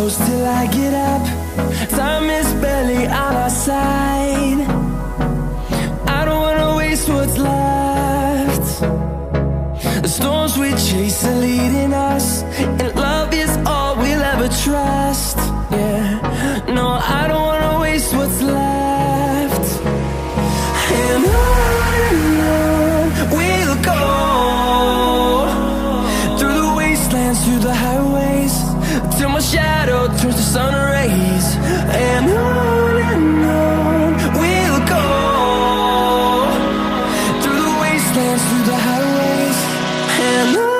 close till I get up. Time is barely on our side. I don't wanna waste what's left. The storms we chase are leading us, and love is all we'll ever trust. Yeah, no, I don't wanna waste what's left. And on we'll go, through the wastelands, through the highways, till my shadow turns to sun rays. And on we'll go, through the wastelands, through the highways, and on.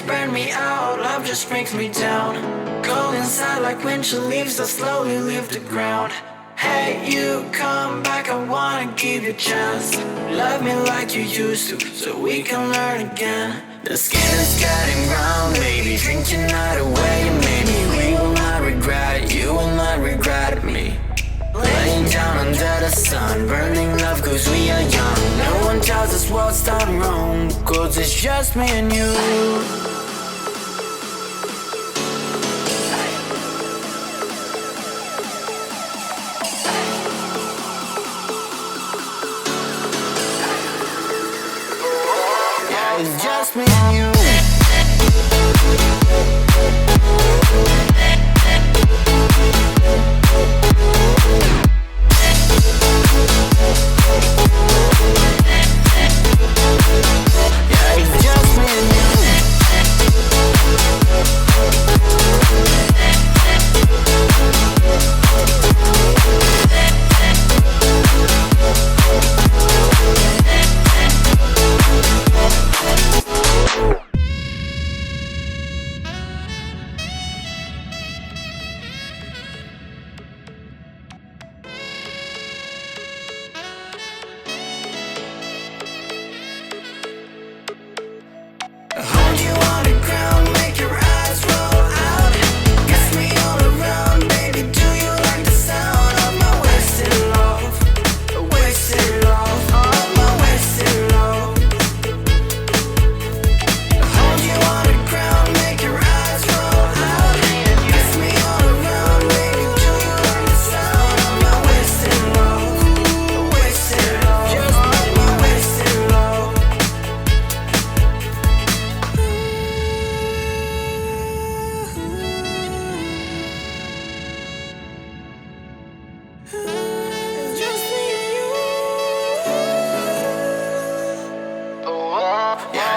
Burn me out, love just brings me down. Go inside like winter leaves that slowly leave the ground. Hey, you come back, I wanna give you a chance. Love me like you used to, so we can learn again. The skin is getting brown, baby, drink your night away. Maybe we will not regret it, you will not regret me. Laying down under the sun, burning love cause we are young. No one tells us what's done wrong, cause it's just me and you. It's just me and you. Yeah, it's just me and you.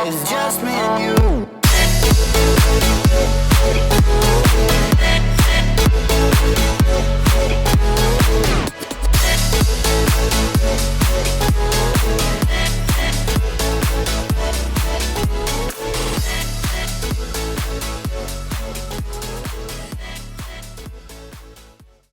It's just me and you.